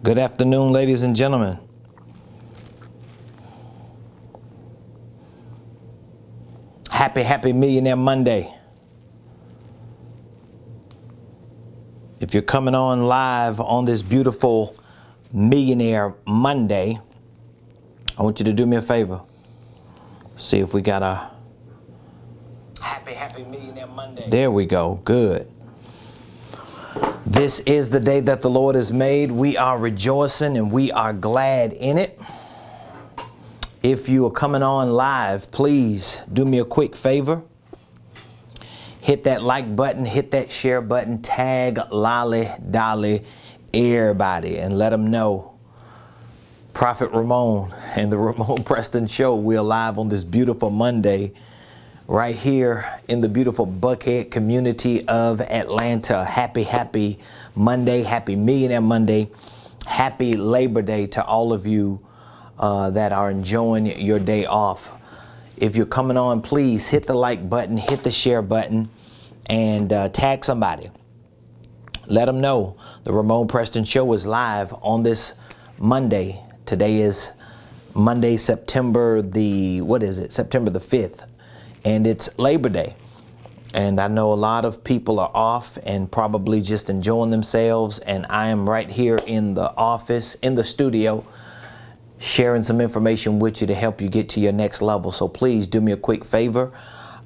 Good afternoon, ladies and gentlemen. Happy Millionaire Monday. If you're coming on live on this beautiful Millionaire Monday, I want you to do me a favor. See if we got a Happy Millionaire Monday. There we go. Good. This is the day that the Lord has made. We are rejoicing and we are glad in it. If you are coming on live, please do me a quick favor. Hit that like button, hit that share button, tag Lolly, Dolly, everybody, and let them know Prophet Ramon and the Ramonepreston Show. We're live on this beautiful Monday right here in the beautiful Buckhead community of Atlanta. Happy Monday, happy Millionaire Monday, happy Labor Day to all of you that are enjoying your day off. If you're coming on, please hit the like button, hit the share button, and tag somebody. Let them know the Ramonepreston Show is live on this Monday. Today is Monday, September the 5th. And it's Labor Day. And I know a lot of people are off and probably just enjoying themselves. And I am right here in the office, in the studio, sharing some information with you to help you get to your next level. So please do me a quick favor.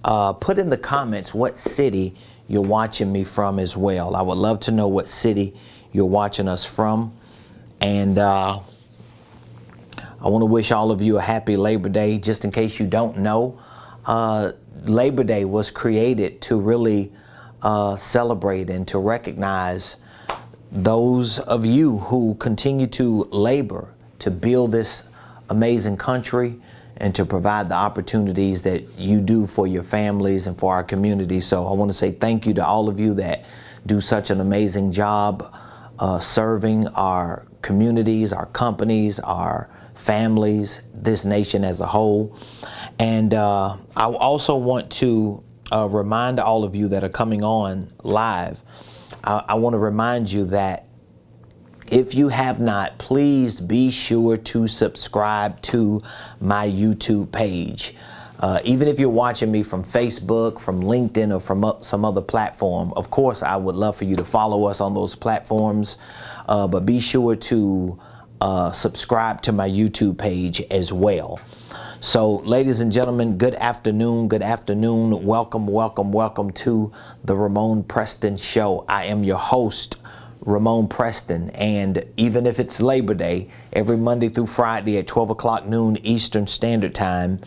Put in the comments what city you're watching me from as well. I would love to know what city you're watching us from. And I want to wish all of you a happy Labor Day. Just in case you don't know, Labor Day was created to really celebrate and to recognize those of you who continue to labor to build this amazing country and to provide the opportunities that you do for your families and for our community. So I want to say thank you to all of you that do such an amazing job serving our communities, our companies, our families, this nation as a whole. And I also want to remind all of you that are coming on live, I want to remind you that if you have not, please be sure to subscribe to my YouTube page. Even if you're watching me from Facebook, from LinkedIn, or from some other platform, of course, I would love for you to follow us on those platforms. But be sure to subscribe to my YouTube page as well. So, ladies and gentlemen, good afternoon. Good afternoon. Welcome to the Ramonepreston Show. I am your host, Ramonepreston, and even if it's Labor Day, every Monday through Friday at 12 o'clock noon Eastern Standard Time,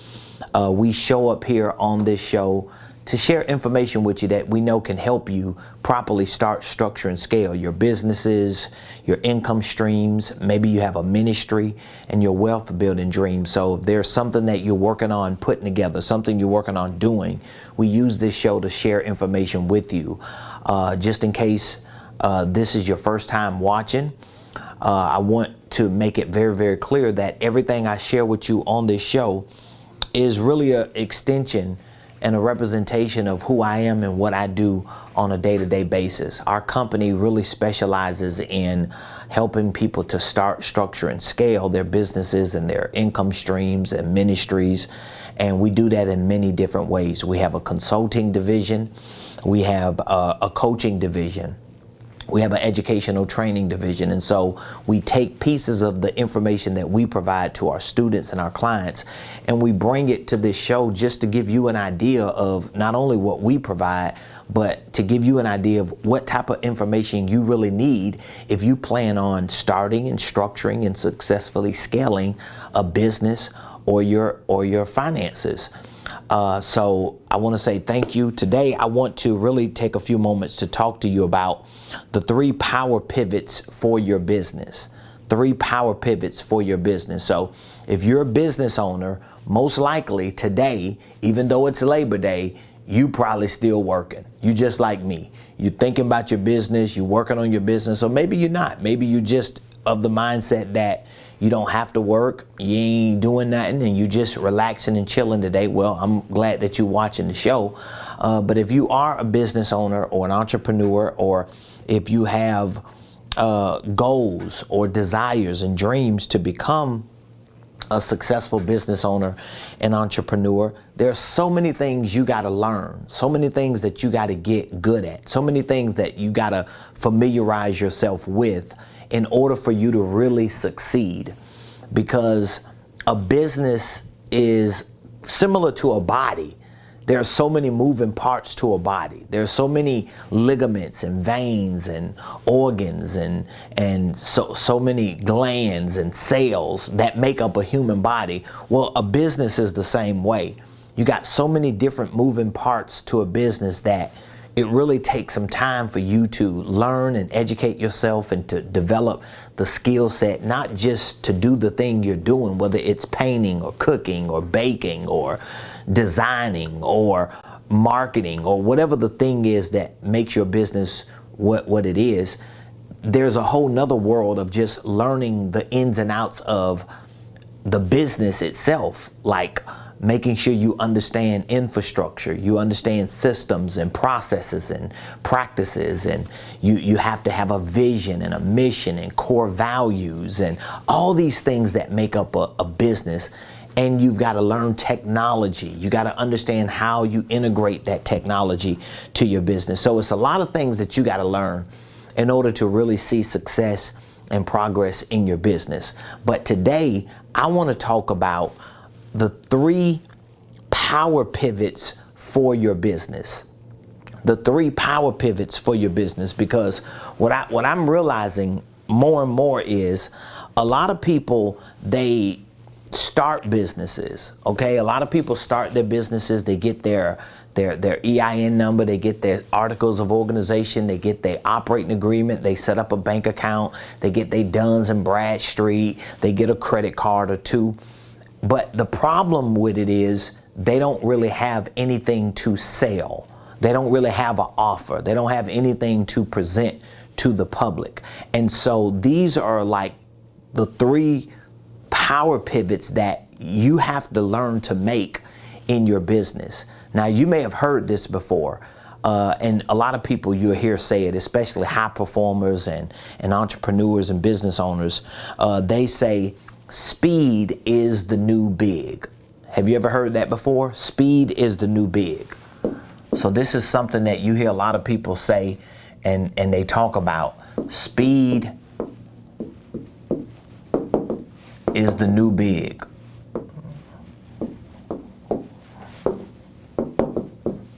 we show up here on this show to share information with you that we know can help you properly start, structure, and scale your businesses, your income streams. Maybe you have a ministry and your wealth building dream. So if there's something that you're working on putting together, something you're working on doing, we use this show to share information with you. Just in case this is your first time watching, I want to make it very clear that everything I share with you on this show is really an extension and a representation of who I am and what I do on a day-to-day basis. Our company really specializes in helping people to start, structure, and scale their businesses and their income streams and ministries. And we do that in many different ways. We have a consulting division. We have a coaching division. We have an educational training division. And so we take pieces of the information that we provide to our students and our clients, and we bring it to this show just to give you an idea of not only what we provide, but to give you an idea of what type of information you really need if you plan on starting and structuring and successfully scaling a business or your finances. So I want to say thank you. Today, I want to really take a few moments to talk to you about the 3 power pivots for your business. 3 power pivots for your business. So if you're a business owner, most likely today, even though it's Labor Day, you probably still working. You just like me. You're thinking about your business, you're working on your business, or maybe you're not. Maybe you just of the mindset that you don't have to work, you ain't doing nothing, and you just relaxing and chilling today. Well, I'm glad that you're watching the show. But if you are a business owner or an entrepreneur, or if you have goals or desires and dreams to become a successful business owner and entrepreneur, there's so many things you got to learn, so many things that you got to get good at, so many things that you got to familiarize yourself with in order for you to really succeed. Because a business is similar to a body. There are so many moving parts to a body. There's so many ligaments and veins and organs and so many glands and cells that make up a human body. Well, a business is the same way. You got so many different moving parts to a business that it really takes some time for you to learn and educate yourself and to develop the skill set, not just to do the thing you're doing, whether it's painting or cooking or baking or designing or marketing or whatever the thing is that makes your business what it is. There's a whole nother world of just learning the ins and outs of the business itself, like making sure you understand infrastructure, you understand systems and processes and practices, and you have to have a vision and a mission and core values and all these things that make up a business. And you've got to learn technology. You got to understand how you integrate that technology to your business. So it's a lot of things that you got to learn in order to really see success and progress in your business. But today, I want to talk about the 3 power pivots for your business. The 3 power pivots for your business, because what I'm realizing more and more is a lot of people, they start businesses, okay? A lot of people start their businesses, they get their EIN number, they get their articles of organization, they get their operating agreement, they set up a bank account, they get their Duns and Bradstreet, they get a credit card or 2. But the problem with it is they don't really have anything to sell. They don't really have an offer. They don't have anything to present to the public. And so these are like the 3 power pivots that you have to learn to make in your business. Now, you may have heard this before, and a lot of people you'll hear say it, especially high performers and entrepreneurs and business owners. They say speed is the new big. Have you ever heard that before? Speed is the new big. So this is something that you hear a lot of people say, and they talk about. Speed is the new big.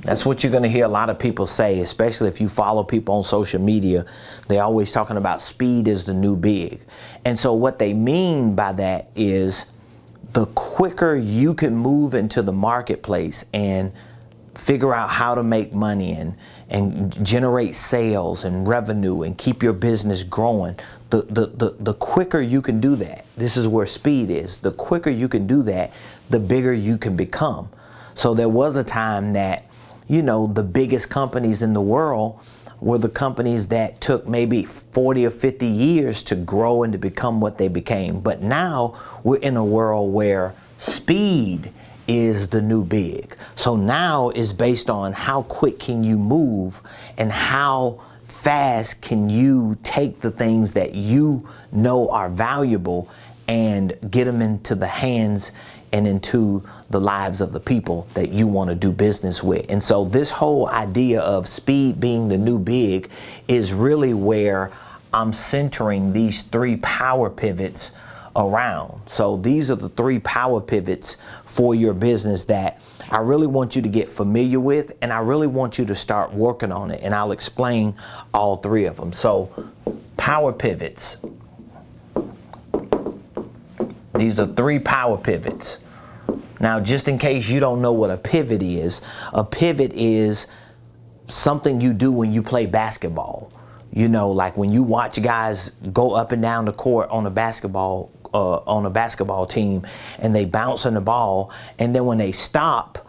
That's what you're going to hear a lot of people say, especially if you follow people on social media. They're always talking about speed is the new big. And so what they mean by that is the quicker you can move into the marketplace and figure out how to make money and generate sales and revenue and keep your business growing, the quicker you can do that. This is where speed is. The quicker you can do that, the bigger you can become. So there was a time that, you know, the biggest companies in the world were the companies that took maybe 40 or 50 years to grow and to become what they became. But now we're in a world where speed is the new big. So now is based on how quick can you move and how fast can you take the things that you know are valuable and get them into the hands and into the lives of the people that you want to do business with. And so this whole idea of speed being the new big is really where I'm centering these 3 power pivots around. So these are the 3 power pivots for your business that I really want you to get familiar with, and I really want you to start working on it. And I'll explain all 3 of them. So power pivots. These are 3 power pivots. Now, just in case you don't know what a pivot is something you do when you play basketball. You know, like when you watch guys go up and down the court on a basketball team, and they bounce on the ball, and then when they stop,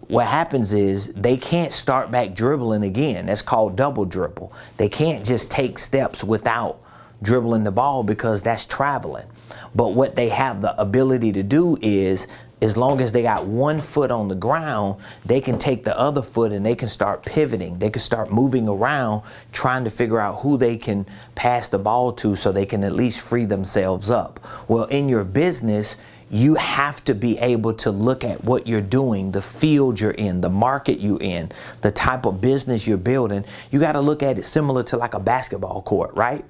what happens is they can't start back dribbling again. That's called double dribble. They can't just take steps without dribbling the ball because that's traveling. But what they have the ability to do is as long as they got one foot on the ground, they can take the other foot and they can start pivoting. They can start moving around, trying to figure out who they can pass the ball to so they can at least free themselves up. Well, in your business, you have to be able to look at what you're doing, the field you're in, the market you're in, the type of business you're building. You got to look at it similar to like a basketball court, right?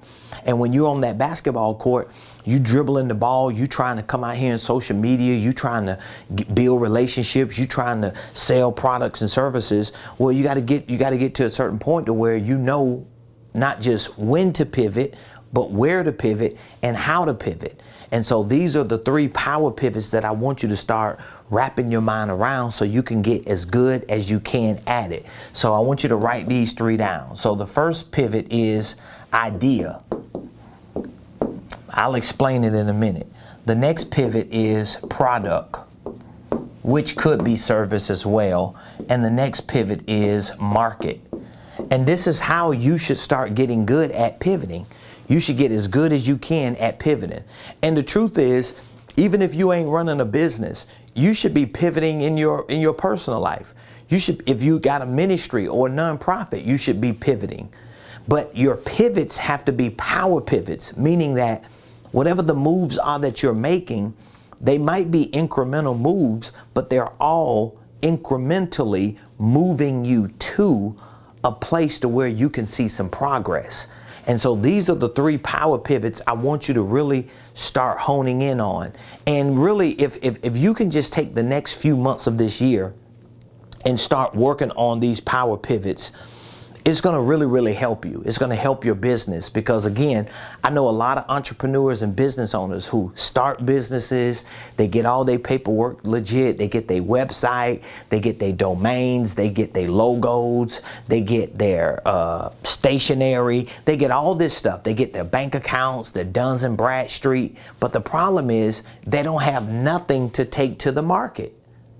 And when you're on that basketball court, you dribbling the ball, you trying to come out here in social media, you trying to build relationships, you trying to sell products and services. Well, you got to get to a certain point to where you know not just when to pivot, but where to pivot and how to pivot. And so these are the 3 power pivots that I want you to start wrapping your mind around so you can get as good as you can at it. So I want you to write these 3 down. So the first pivot is idea. I'll explain it in a minute. The next pivot is product, which could be service as well. And the next pivot is market. And this is how you should start getting good at pivoting. You should get as good as you can at pivoting. And the truth is, even if you ain't running a business, you should be pivoting in your personal life. You should, if you got a ministry or a nonprofit, you should be pivoting. But your pivots have to be power pivots, meaning that whatever the moves are that you're making, they might be incremental moves, but they're all incrementally moving you to a place to where you can see some progress. And so these are the 3 power pivots I want you to really start honing in on. And really, if you can just take the next few months of this year and start working on these power pivots, it's going to really help you. It's going to help your business because, again, I know a lot of entrepreneurs and business owners who start businesses. They get all their paperwork legit. They get their website. They get their domains. They get their logos. They get their stationery. They get all this stuff. They get their bank accounts, their Duns and Bradstreet. But the problem is they don't have nothing to take to the market.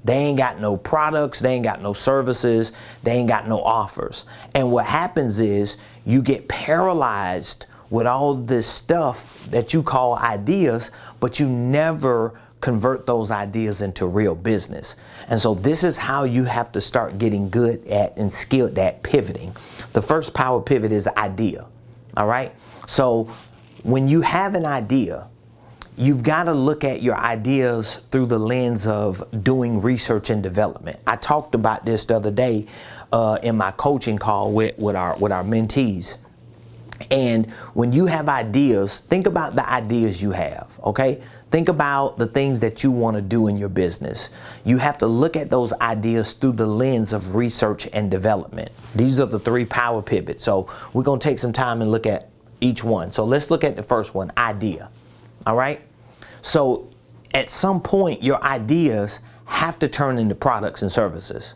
They ain't got no products, they ain't got no services, they ain't got no offers. And what happens is you get paralyzed with all this stuff that you call ideas, but you never convert those ideas into real business. And so this is how you have to start getting good at and skilled at pivoting. The first power pivot is idea. All right. So when you have an idea, you've got to look at your ideas through the lens of doing research and development. I talked about this the other day in my coaching call with our mentees. And when you have ideas, think about the ideas you have, okay? Think about the things that you want to do in your business. You have to look at those ideas through the lens of research and development. These are the 3 power pivots. So we're going to take some time and look at each one. So let's look at the first one, idea. All right. So at some point, your ideas have to turn into products and services.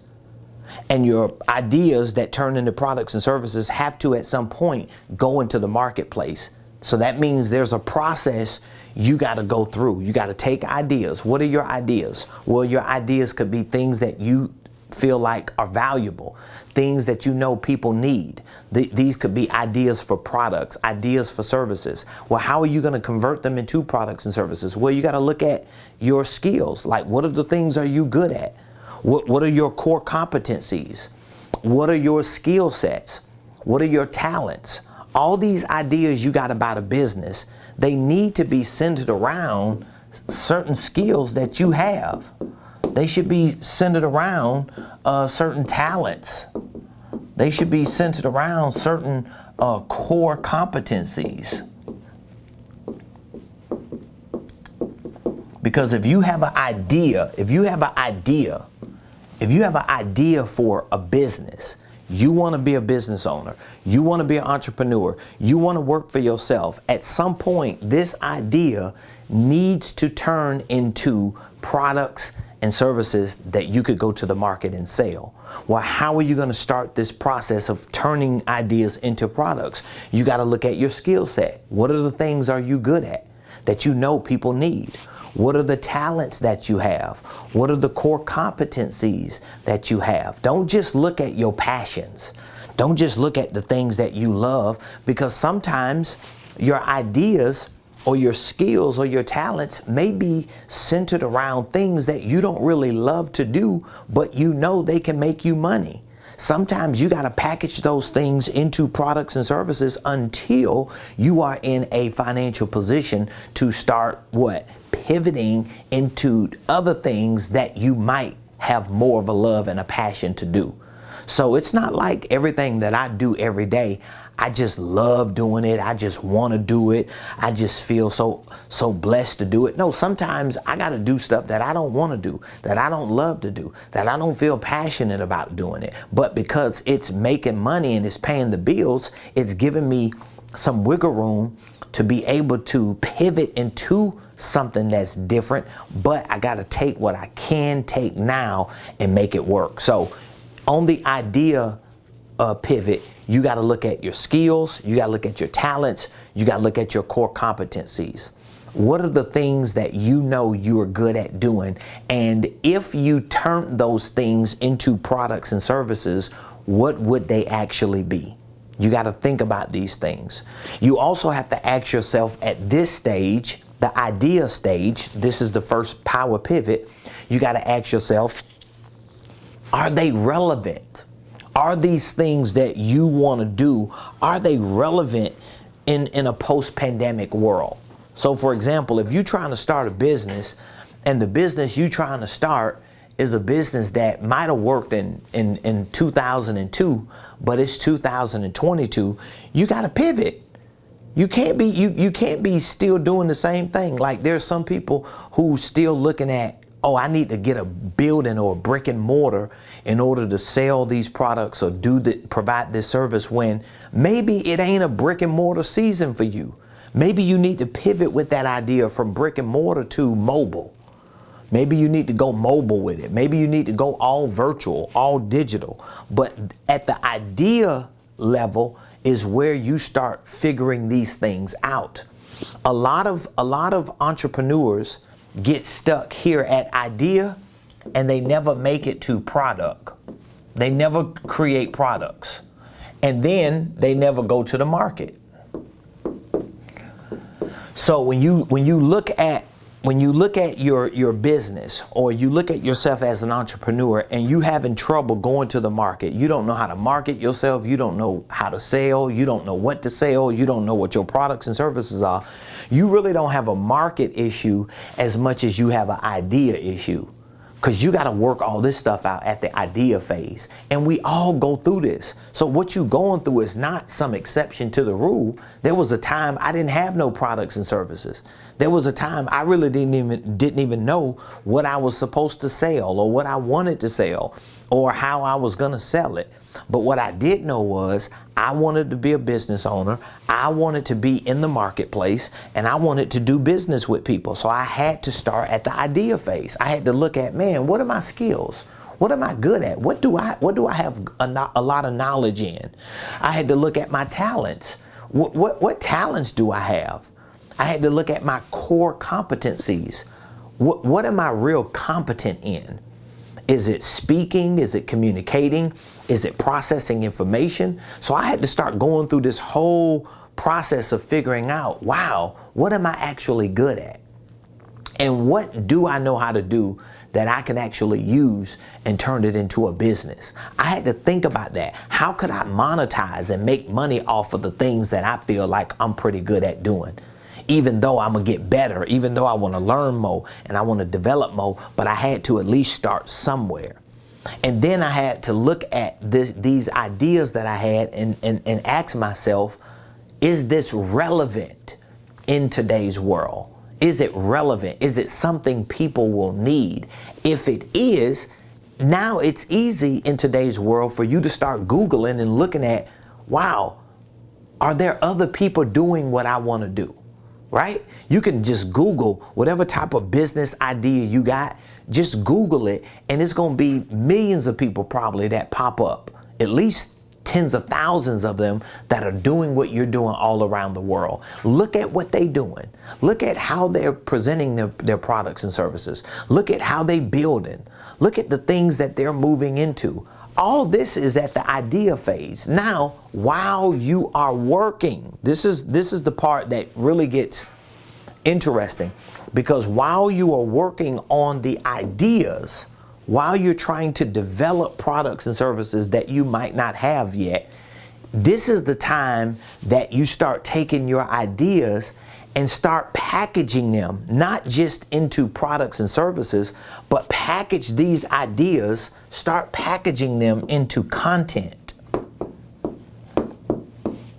And your ideas that turn into products and services have to at some point go into the marketplace. So that means there's a process you got to go through. You got to take ideas. What are your ideas? Well, your ideas could be things that you feel like are valuable, things that you know people need. These could be ideas for products, ideas for services. Well, how are you going to convert them into products and services? Well, you got to look at your skills. Like, what are the things are you good at? What are your core competencies? What are your skill sets? What are your talents? All these ideas you got about a business, they need to be centered around certain skills that you have. They should be centered around certain talents. They should be centered around certain core competencies. Because if you have an idea, if you have an idea for a business, you want to be a business owner, you want to be an entrepreneur, you want to work for yourself, at some point, this idea needs to turn into products and services that you could go to the market and sell. Well, how are you going to start this process of turning ideas into products? You got to look at your skill set. What are the things are you good at that you know people need? What are the talents that you have? What are the core competencies that you have? Don't just look at your passions. Don't just look at the things that you love, because sometimes your ideas or your skills or your talents may be centered around things that you don't really love to do, but you know they can make you money. Sometimes you got to package those things into products and services until you are in a financial position to start pivoting into other things that you might have more of a love and a passion to do. So it's not like everything that I do every day, I just love doing it. I just want to do it. I just feel so blessed to do it. No, sometimes I got to do stuff that I don't want to do, that I don't love to do, that I don't feel passionate about doing it. But because it's making money and it's paying the bills, it's giving me some wiggle room to be able to pivot into something that's different. But I got to take what I can take now and make it work. So on the idea pivot, you got to look at your skills, you got to look at your talents, you got to look at your core competencies. What are the things that you know you are good at doing? And if you turn those things into products and services, what would they actually be? You got to think about these things. You also have to ask yourself at this stage, the idea stage, this is the first power pivot, you got to ask yourself, are they relevant? Are these things that you want to do, are they relevant in a post-pandemic world? So for example, if you're trying to start a business and the business you're trying to start is a business that might have worked in 2002, but it's 2022, you got to pivot. You can't be still doing the same thing. Like there's some people who still looking at, oh, I need to get a building or a brick and mortar in order to sell these products or provide this service, when maybe it ain't a brick and mortar season for you. Maybe you need to pivot with that idea from brick and mortar to mobile. Maybe you need to go mobile with it. Maybe you need to go all virtual, all digital. But at the idea level is where you start figuring these things out. A lot of entrepreneurs get stuck here at idea and they never make it to product. They never create products. And then they never go to the market. So when you look at your business, or you look at yourself as an entrepreneur and you having trouble going to the market, you don't know how to market yourself, you don't know how to sell, you don't know what to sell, you don't know what your products and services are, you really don't have a market issue as much as you have an idea issue. Because you got to work all this stuff out at the idea phase. And we all go through this. So what you're going through is not some exception to the rule. There was a time I didn't have no products and services. There was a time I really didn't even know what I was supposed to sell, or what I wanted to sell, or how I was going to sell it. But what I did know was I wanted to be a business owner. I wanted to be in the marketplace, and I wanted to do business with people. So I had to start at the idea phase. I had to look at, man, what are my skills? What am I good at? What do I have a lot of knowledge in? I had to look at my talents. What talents do I have? I had to look at my core competencies. What am I real competent in? Is it speaking? Is it communicating? Is it processing information? So I had to start going through this whole process of figuring out, wow, what am I actually good at? And what do I know how to do that I can actually use and turn it into a business? I had to think about that. How could I monetize and make money off of the things that I feel like I'm pretty good at doing? Even though I'm gonna get better, even though I want to learn more and I want to develop more, but I had to at least start somewhere. And then I had to look at these ideas that I had and ask myself, is this relevant in today's world? Is it relevant? Is it something people will need? If it is, now it's easy in today's world for you to start Googling and looking at, wow, are there other people doing what I want to do? Right? You can just Google whatever type of business idea you got, just Google it, and it's going to be millions of people probably that pop up, at least tens of thousands of them that are doing what you're doing all around the world. Look at what they're doing. Look at how they're presenting their products and services. Look at how they building. Look at the things that they're moving into. All this is at the idea phase. Now, while you are working, this is the part that really gets Interesting, because while you are working on the ideas, while you're trying to develop products and services that you might not have yet, this is the time that you start taking your ideas and start packaging them, not just into products and services, but package these ideas, start packaging them into content.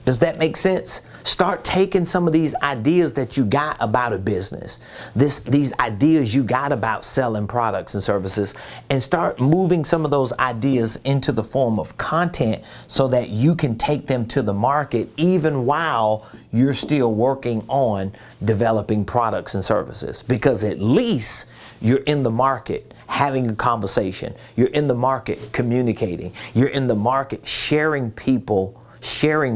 Does that make sense? Start taking some of these ideas that you got about a business, these ideas you got about selling products and services, and start moving some of those ideas into the form of content so that you can take them to the market even while you're still working on developing products and services. Because at least you're in the market having a conversation. You're in the market communicating. You're in the market sharing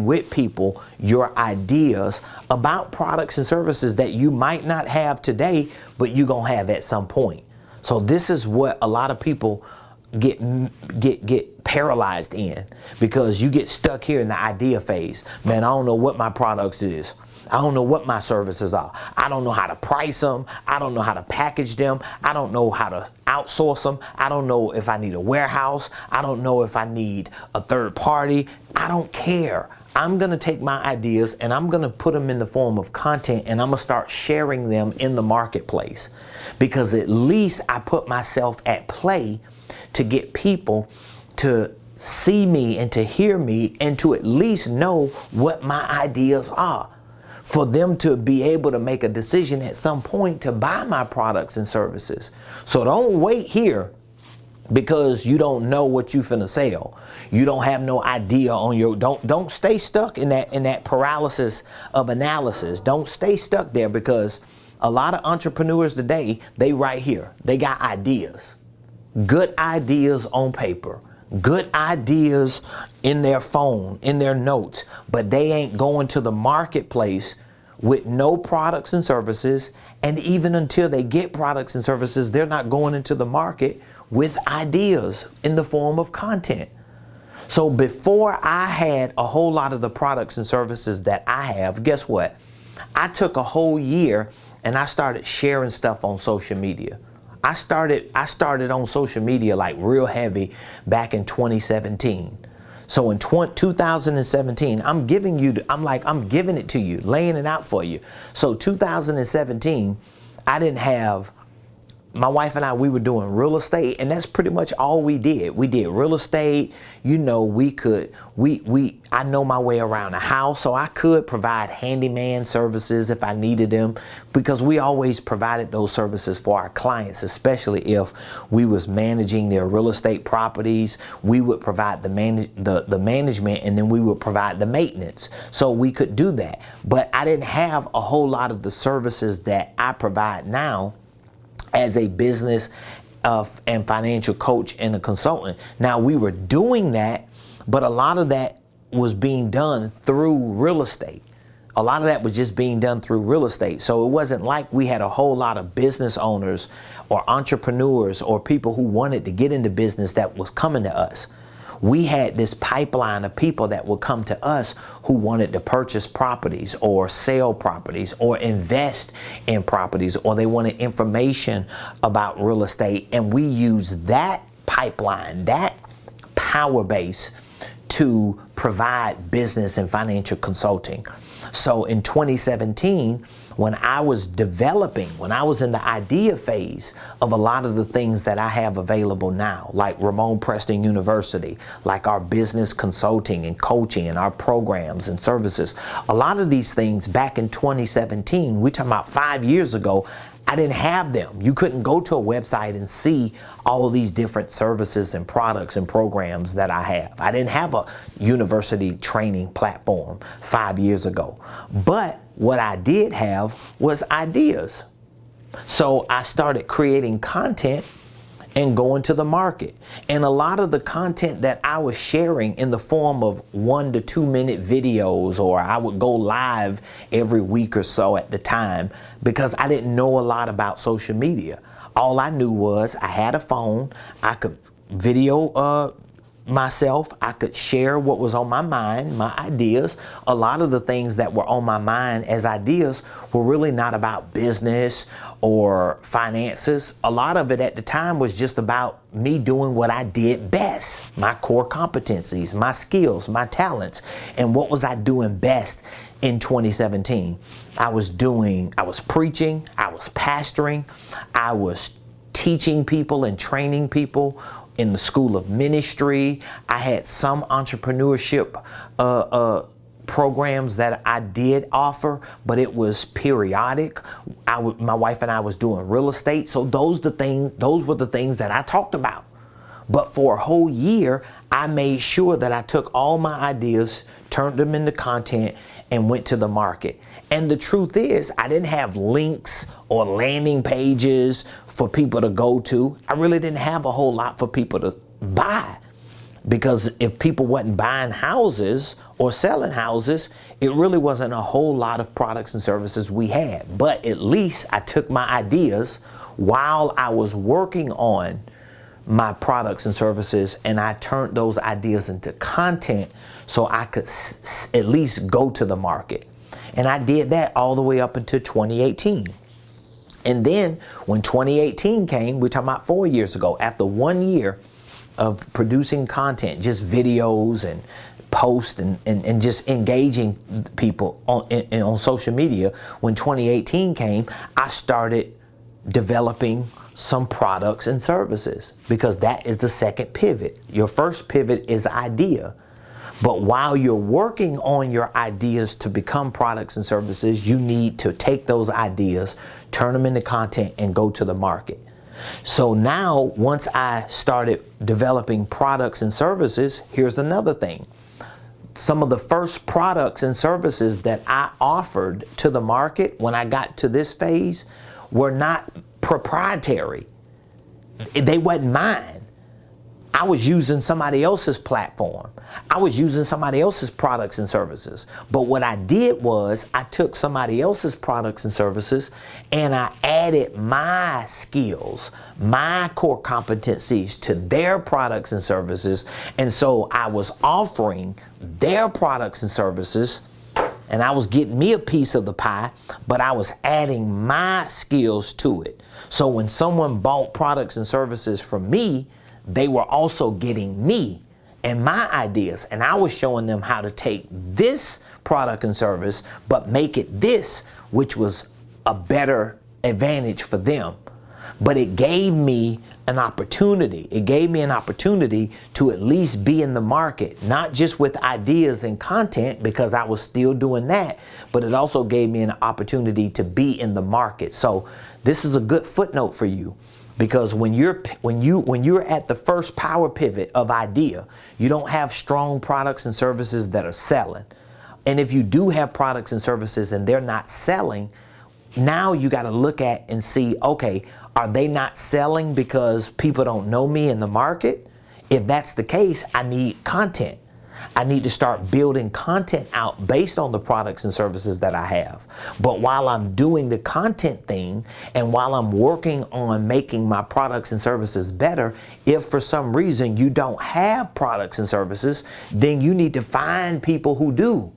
with people your ideas about products and services that you might not have today, but you're gonna have at some point. So this is what a lot of people get paralyzed in, because you get stuck here in the idea phase. Man, I don't know what my products is. I don't know what my services are. I don't know how to price them. I don't know how to package them. I don't know how to outsource them. I don't know if I need a warehouse. I don't know if I need a third party. I don't care. I'm going to take my ideas and I'm going to put them in the form of content, and I'm going to start sharing them in the marketplace, because at least I put myself at play to get people to see me and to hear me and to at least know what my ideas are, for them to be able to make a decision at some point to buy my products and services. So don't wait here because you don't know what you finna sell. You don't have no idea on your, don't stay stuck in that paralysis of analysis. Don't stay stuck there, because a lot of entrepreneurs today, they right here. They got ideas. Good ideas on paper. Good ideas in their phone, in their notes, but they ain't going to the marketplace with no products and services. And even until they get products and services, they're not going into the market with ideas in the form of content. So before I had a whole lot of the products and services that I have, guess what? I took a whole year and I started sharing stuff on social media. I started on social media like real heavy back in 2017. So in 2017, I'm giving it to you, laying it out for you. So 2017, I didn't have, my wife and I, we were doing real estate, and that's pretty much all we did. We did real estate. You know, I know my way around a house, so I could provide handyman services if I needed them, because we always provided those services for our clients, especially if we was managing their real estate properties. We would provide the management, and then we would provide the maintenance. So we could do that. But I didn't have a whole lot of the services that I provide now as a business and financial coach and a consultant. Now, we were doing that, but a lot of that was being done through real estate. A lot of that was just being done through real estate. So it wasn't like we had a whole lot of business owners or entrepreneurs or people who wanted to get into business that was coming to us. We had this pipeline of people that would come to us who wanted to purchase properties or sell properties or invest in properties, or they wanted information about real estate. And we use that pipeline, that power base, to provide business and financial consulting. So in 2017, when I was developing, when I was in the idea phase of a lot of the things that I have available now, like Ramonepreston University, like our business consulting and coaching and our programs and services, a lot of these things back in 2017, we're talking about 5 years ago, I didn't have them. You couldn't go to a website and see all of these different services and products and programs that I have. I didn't have a university training platform 5 years ago. But what I did have was ideas. So I started creating content and going to the market. And a lot of the content that I was sharing in the form of 1 to 2 minute videos, or I would go live every week or so at the time, because I didn't know a lot about social media. All I knew was I had a phone, I could video myself. I could share what was on my mind, my ideas. A lot of the things that were on my mind as ideas were really not about business or finances. A lot of it at the time was just about me doing what I did best, my core competencies, my skills, my talents. And what was I doing best in 2017? I was preaching, I was pastoring, I was teaching people and training people in the school of ministry. I had some entrepreneurship programs that I did offer, but it was periodic. My wife and I was doing real estate. So those were the things that I talked about. But for a whole year, I made sure that I took all my ideas, turned them into content, and went to the market. And the truth is, I didn't have links or landing pages for people to go to. I really didn't have a whole lot for people to buy, because if people wasn't buying houses or selling houses, it really wasn't a whole lot of products and services we had. But at least I took my ideas while I was working on my products and services, and I turned those ideas into content so I could at least go to the market. And I did that all the way up until 2018. And then when 2018 came, we're talking about 4 years ago, after 1 year of producing content, just videos and posts and just engaging people on social media, when 2018 came, I started developing some products and services, because that is the second pivot. Your first pivot is idea. But while you're working on your ideas to become products and services, you need to take those ideas, turn them into content, and go to the market. So now, once I started developing products and services, here's another thing. Some of the first products and services that I offered to the market when I got to this phase were not proprietary. They wasn't mine. I was using somebody else's platform. I was using somebody else's products and services. But what I did was I took somebody else's products and services and I added my skills, my core competencies to their products and services. And so I was offering their products and services, and I was getting me a piece of the pie, but I was adding my skills to it. So when someone bought products and services from me, they were also getting me and my ideas. And I was showing them how to take this product and service, but make it this, which was a better advantage for them. But it gave me an opportunity. It gave me an opportunity to at least be in the market, not just with ideas and content, because I was still doing that, but it also gave me an opportunity to be in the market. So this is a good footnote for you, because when you're at the first power pivot of idea, you don't have strong products and services that are selling. And if you do have products and services and they're not selling, now you got to look at and see, okay, are they not selling because people don't know me in the market? If that's the case, I need content. I need to start building content out based on the products and services that I have. But while I'm doing the content thing and while I'm working on making my products and services better, if for some reason you don't have products and services, then you need to find people who do.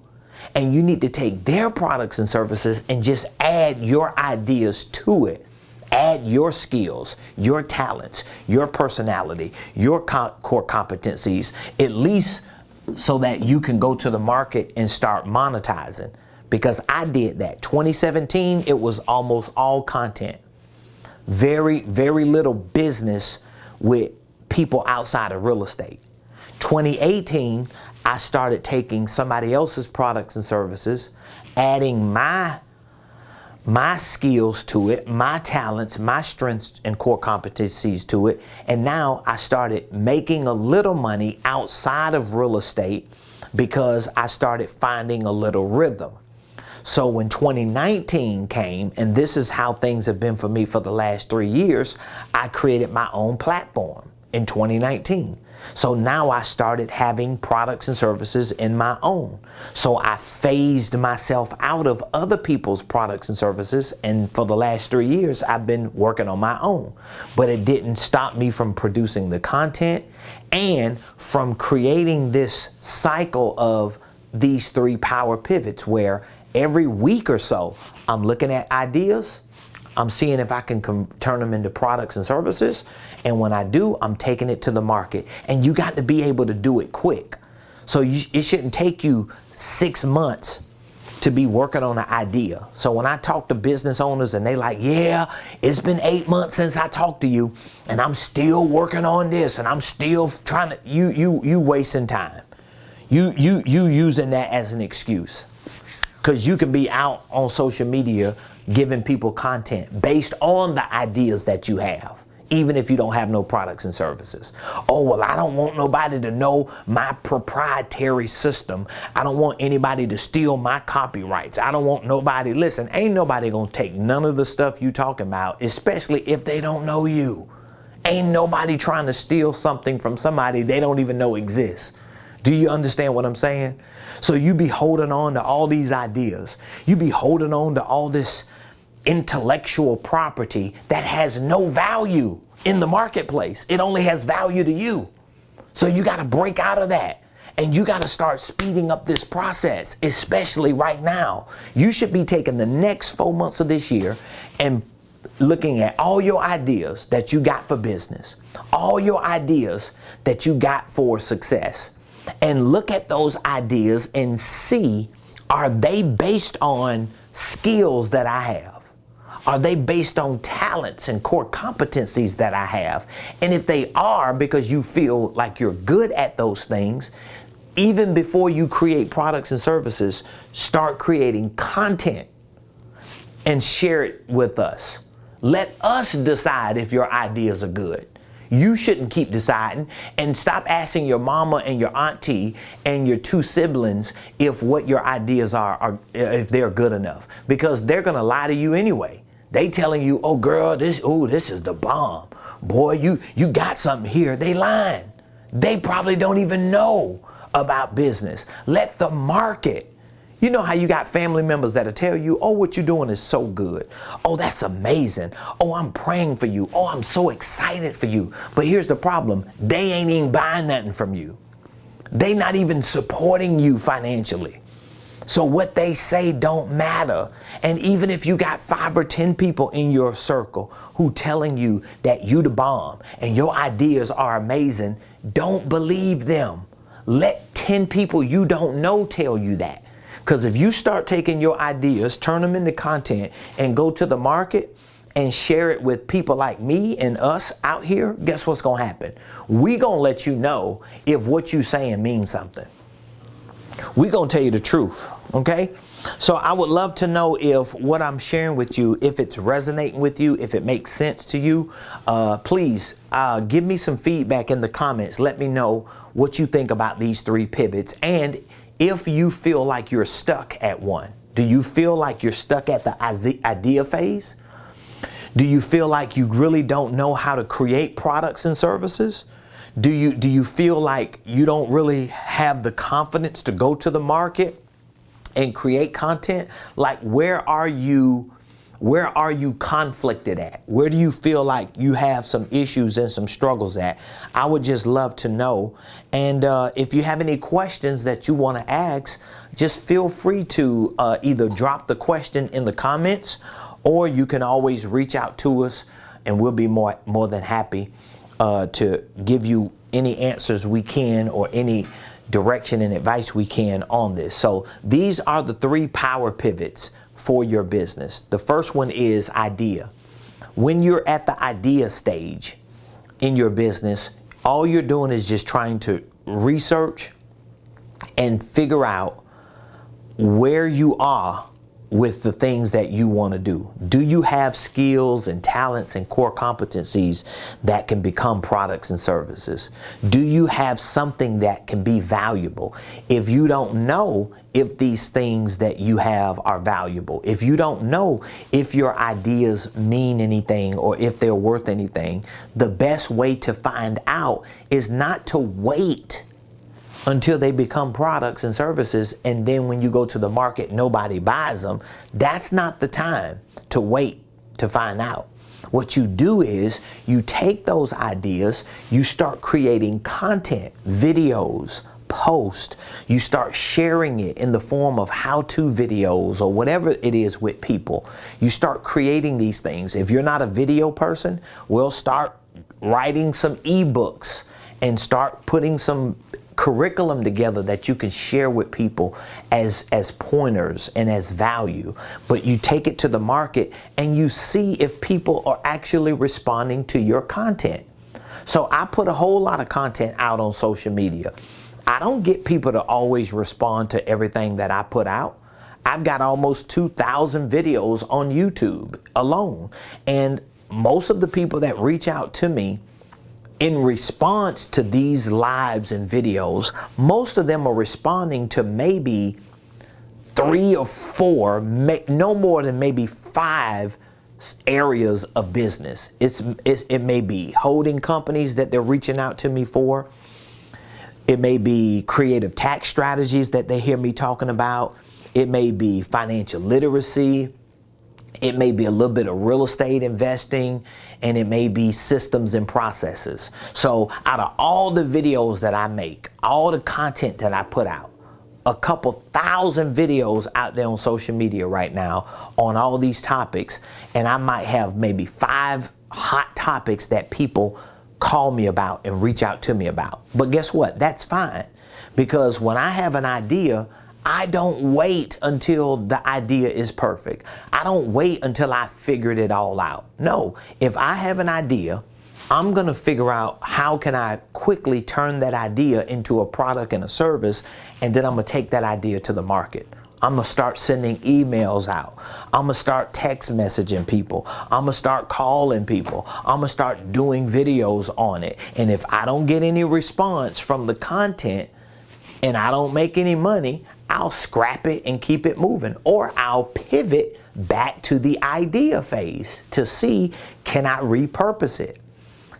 And you need to take their products and services and just add your ideas to it. Add your skills, your talents, your personality, your core competencies, at least so that you can go to the market and start monetizing. Because I did that. 2017, it was almost all content. Very, very little business with people outside of real estate. 2018, I started taking somebody else's products and services, adding my skills to it, my talents, my strengths and core competencies to it. And now I started making a little money outside of real estate because I started finding a little rhythm. So when 2019 came, and this is how things have been for me for the last 3 years, I created my own platform in 2019. So now I started having products and services in my own. So I phased myself out of other people's products and services. And for the last 3 years, I've been working on my own. But it didn't stop me from producing the content and from creating this cycle of these 3 power pivots where every week or so, I'm looking at ideas. I'm seeing if I can turn them into products and services. And when I do, I'm taking it to the market. And you got to be able to do it quick. So it shouldn't take you 6 months to be working on an idea. So when I talk to business owners and they like, yeah, it's been 8 months since I talked to you and I'm still working on this and I'm still trying to, you wasting time. You using that as an excuse. Because you can be out on social media giving people content based on the ideas that you have, even if you don't have no products and services. Oh, well, I don't want nobody to know my proprietary system. I don't want anybody to steal my copyrights. I don't want nobody, listen, ain't nobody gonna take none of the stuff you talking about, especially if they don't know you. Ain't nobody trying to steal something from somebody they don't even know exists. Do you understand what I'm saying? So you be holding on to all these ideas. You be holding on to all this intellectual property that has no value in the marketplace. It only has value to you. So you got to break out of that. And you got to start speeding up this process, especially right now. You should be taking the next 4 months of this year and looking at all your ideas that you got for business, all your ideas that you got for success. And look at those ideas and see, are they based on skills that I have? Are they based on talents and core competencies that I have? And if they are, because you feel like you're good at those things, even before you create products and services, start creating content and share it with us. Let us decide if your ideas are good. You shouldn't keep deciding, and stop asking your mama and your auntie and your 2 siblings if what your ideas are if they're good enough, because they're going to lie to you anyway. They telling you, oh girl, this is the bomb. Boy, you got something here. They lying. They probably don't even know about business. Let the market. You know how you got family members that'll tell you, oh, what you're doing is so good. Oh, that's amazing. Oh, I'm praying for you. Oh, I'm so excited for you. But here's the problem. They ain't even buying nothing from you. They not even supporting you financially. So what they say don't matter. And even if you got 5 or 10 people in your circle who telling you that you the bomb and your ideas are amazing, don't believe them. Let 10 people you don't know tell you that. Because if you start taking your ideas, turn them into content, and go to the market and share it with people like me and us out here, guess what's going to happen? We going to let you know if what you saying means something. We going to tell you the truth, okay? So I would love to know if what I'm sharing with you, if it's resonating with you, if it makes sense to you. Please give me some feedback in the comments. Let me know what you think about these 3 pivots, and if you feel like you're stuck at one. Do you feel like you're stuck at the idea phase? Do you feel like you really don't know how to create products and services? Do you feel like you don't really have the confidence to go to the market and create content? Like, where are you conflicted at? Where do you feel like you have some issues and some struggles at? I would just love to know. And if you have any questions that you want to ask, just feel free to either drop the question in the comments, or you can always reach out to us and we'll be more than happy to give you any answers we can or any direction and advice we can on this. So these are the 3 power pivots for your business. The first one is idea. When you're at the idea stage in your business, all you're doing is just trying to research and figure out where you are with the things that you want to do? Do you have skills and talents and core competencies that can become products and services? Do you have something that can be valuable? If you don't know if these things that you have are valuable, if you don't know if your ideas mean anything or if they're worth anything, the best way to find out is not to wait until they become products and services, and then when you go to the market, nobody buys them. That's not the time to wait to find out. What you do is you take those ideas, you start creating content, videos, posts, you start sharing it in the form of how-to videos or whatever it is with people. You start creating these things. If you're not a video person, we'll start writing some ebooks and start putting some curriculum together that you can share with people as pointers and as value. But you take it to the market and you see if people are actually responding to your content. So I put a whole lot of content out on social media. I don't get people to always respond to everything that I put out. I've got almost 2,000 videos on YouTube alone. And most of the people that reach out to me in response to these lives and videos, most of them are responding to maybe 3 or 4, no more than maybe 5 areas of business. It may be holding companies that they're reaching out to me for. It may be creative tax strategies that they hear me talking about. It may be financial literacy. It may be a little bit of real estate investing, and it may be systems and processes. So out of all the videos that I make, all the content that I put out, a couple thousand videos out there on social media right now on all these topics, and I might have maybe 5 hot topics that people call me about and reach out to me about. But guess what? That's fine, because when I have an idea, I don't wait until the idea is perfect. I don't wait until I figured it all out. No, if I have an idea, I'm going to figure out how can I quickly turn that idea into a product and a service, and then I'm going to take that idea to the market. I'm going to start sending emails out. I'm going to start text messaging people. I'm going to start calling people. I'm going to start doing videos on it. And if I don't get any response from the content and I don't make any money, I'll scrap it and keep it moving, or I'll pivot back to the idea phase to see, can I repurpose it?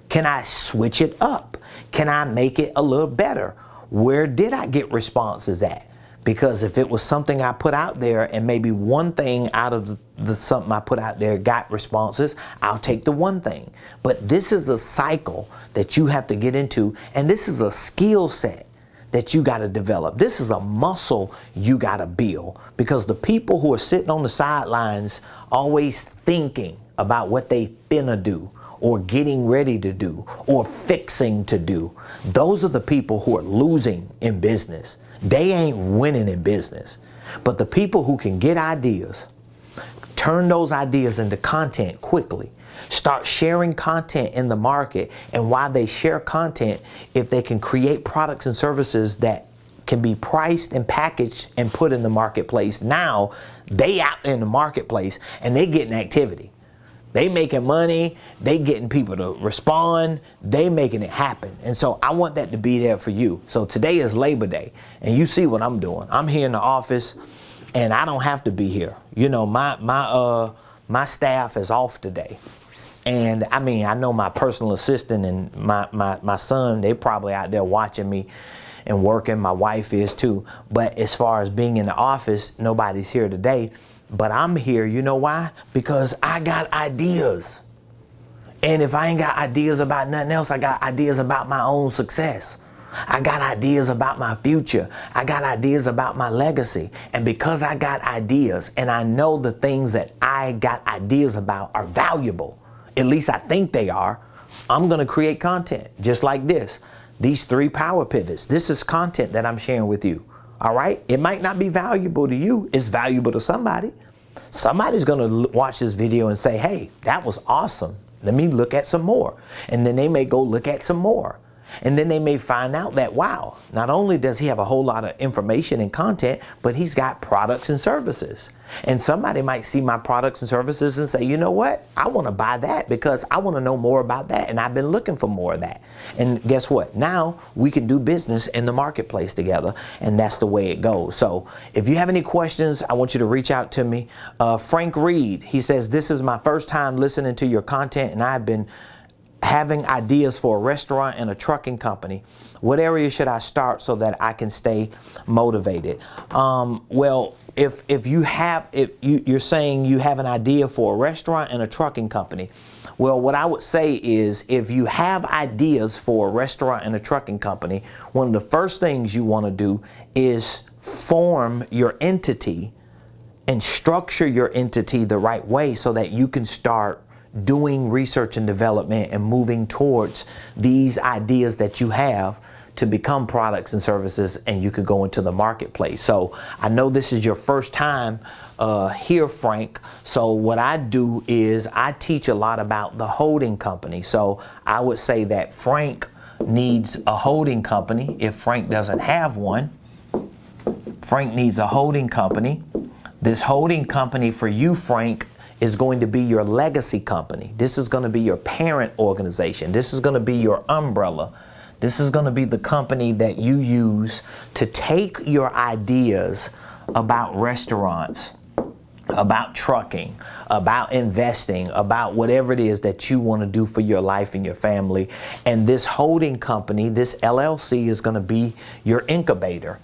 Can I switch it up? Can I make it a little better? Where did I get responses at? Because if it was something I put out there and maybe one thing out of the something I put out there got responses, I'll take the one thing. But this is a cycle that you have to get into, and this is a skill set that you got to develop. This is a muscle you got to build, because the people who are sitting on the sidelines always thinking about what they finna do or getting ready to do or fixing to do, those are the people who are losing in business. They ain't winning in business. But the people who can get ideas, turn those ideas into content quickly, start sharing content in the market, and while they share content, if they can create products and services that can be priced and packaged and put in the marketplace, now they out in the marketplace and they getting activity. They making money, they getting people to respond, they making it happen. And so I want that to be there for you. So today is Labor Day, and you see what I'm doing. I'm here in the office, and I don't have to be here. You know, my staff is off today. And I mean, I know my personal assistant and my son, they probably out there watching me and working. My wife is too. But as far as being in the office, nobody's here today. But I'm here, you know why? Because I got ideas. And if I ain't got ideas about nothing else, I got ideas about my own success. I got ideas about my future. I got ideas about my legacy. And because I got ideas and I know the things that I got ideas about are valuable, at least I think they are, I'm going to create content just like this. These 3 power pivots. This is content that I'm sharing with you. All right? It might not be valuable to you. It's valuable to somebody. Somebody's going to watch this video and say, hey, that was awesome. Let me look at some more. And then they may go look at some more. And then they may find out that, wow, not only does he have a whole lot of information and content, but he's got products and services. And somebody might see my products and services and say, you know what? I want to buy that because I want to know more about that. And I've been looking for more of that. And guess what? Now we can do business in the marketplace together. And that's the way it goes. So if you have any questions, I want you to reach out to me. Frank Reed, he says, this is my first time listening to your content, and I've been having ideas for a restaurant and a trucking company. What area should I start so that I can stay motivated? Well, if you're saying you have an idea for a restaurant and a trucking company, well, what I would say is, if you have ideas for a restaurant and a trucking company, one of the first things you want to do is form your entity and structure your entity the right way so that you can start doing research and development and moving towards these ideas that you have to become products and services, and you could go into the marketplace. So I know this is your first time here, Frank. So what I do is I teach a lot about the holding company. So I would say that Frank needs a holding company. If Frank doesn't have one, Frank needs a holding company. This holding company for you, Frank, is going to be your legacy company. This is going to be your parent organization. This is going to be your umbrella. This is going to be the company that you use to take your ideas about restaurants, about trucking, about investing, about whatever it is that you want to do for your life and your family. And this holding company, this LLC, is going to be your incubator.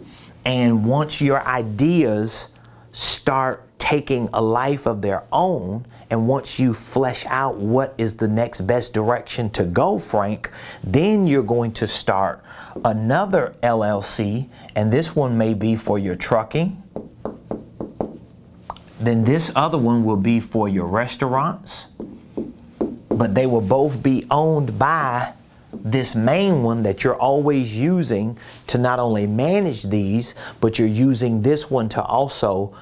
And once your ideas start taking a life of their own, and once you flesh out what is the next best direction to go, Frank, then you're going to start another LLC, and this one may be for your trucking. Then this other one will be for your restaurants, but they will both be owned by this main one that you're always using to not only manage these, but you're using this one to also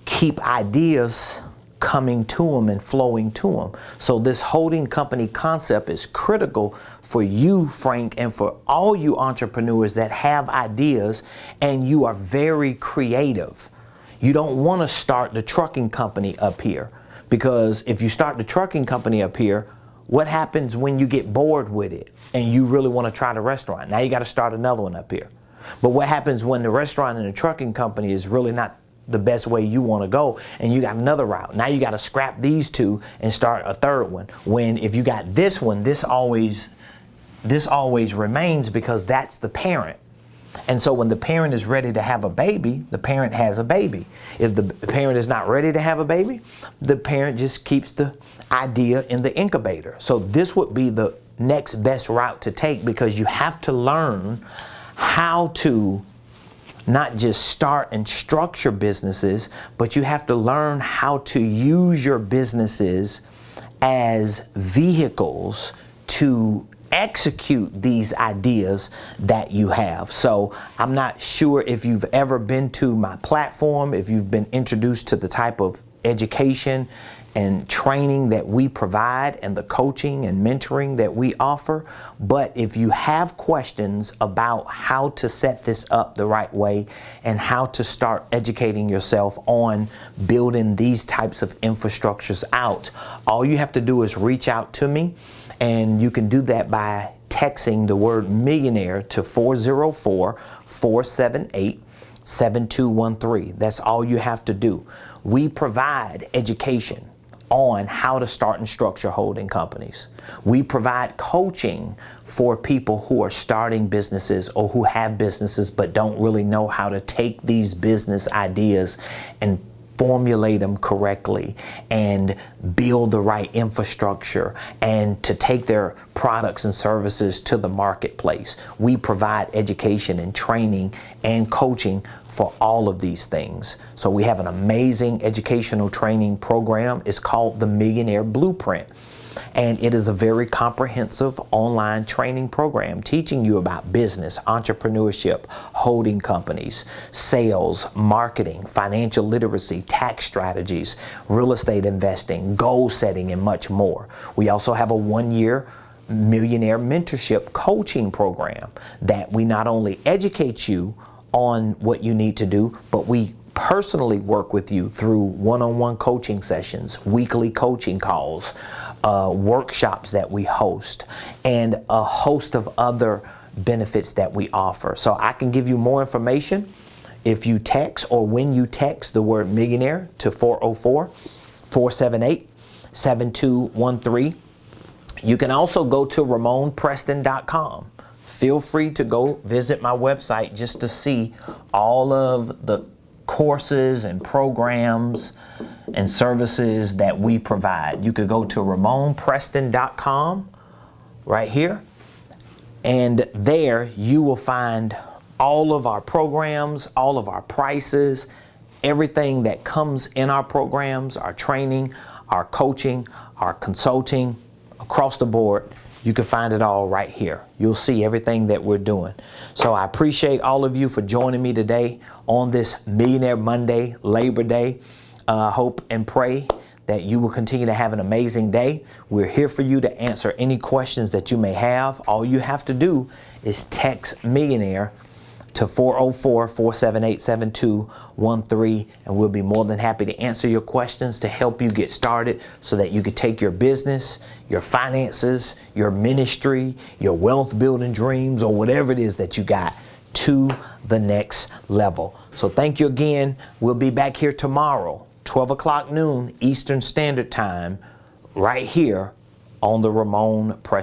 keep ideas coming to them and flowing to them. So this holding company concept is critical for you, Frank, and for all you entrepreneurs that have ideas and you are very creative. You don't want to start the trucking company up here, because if you start the trucking company up here, what happens when you get bored with it and you really want to try the restaurant? Now you got to start another one up here. But what happens when the restaurant and the trucking company is really not the best way you want to go, and you got another route? Now you got to scrap these two and start a third one. When if you got this one, this always remains, because that's the parent. And so when the parent is ready to have a baby, the parent has a baby. If the parent is not ready to have a baby, the parent just keeps the idea in the incubator. So this would be the next best route to take, because you have to learn how to not just start and structure businesses, but you have to learn how to use your businesses as vehicles to execute these ideas that you have. So I'm not sure if you've ever been to my platform, if you've been introduced to the type of education and training that we provide and the coaching and mentoring that we offer. But if you have questions about how to set this up the right way and how to start educating yourself on building these types of infrastructures out, all you have to do is reach out to me, and you can do that by texting the word millionaire to 404-478-7213. That's all you have to do. We provide education on how to start and structure holding companies. We provide coaching for people who are starting businesses or who have businesses but don't really know how to take these business ideas and formulate them correctly and build the right infrastructure and to take their products and services to the marketplace. We provide education and training and coaching for all of these things. So we have an amazing educational training program. It's called the Millionaire Blueprint. And it is a very comprehensive online training program teaching you about business, entrepreneurship, holding companies, sales, marketing, financial literacy, tax strategies, real estate investing, goal setting, and much more. We also have a 1-year Millionaire Mentorship coaching program that we not only educate you on what you need to do, but we personally work with you through one-on-one coaching sessions, weekly coaching calls, workshops that we host, and a host of other benefits that we offer. So I can give you more information if you text, or when you text the word millionaire to 404-478-7213. You can also go to Ramonepreston.com. Feel free to go visit my website just to see all of the courses and programs and services that we provide. You could go to Ramonepreston.com right here, and there you will find all of our programs, all of our prices, everything that comes in our programs, our training, our coaching, our consulting, across the board. You can find it all right here. You'll see everything that we're doing. So I appreciate all of you for joining me today on this Millionaire Monday, Labor Day. Hope and pray that you will continue to have an amazing day. We're here for you to answer any questions that you may have. All you have to do is text Millionaire to 404-478-7213, and we'll be more than happy to answer your questions to help you get started so that you can take your business, your finances, your ministry, your wealth building dreams, or whatever it is that you got to the next level. So thank you again. We'll be back here tomorrow, 12 o'clock noon Eastern Standard Time, right here on the Ramonepreston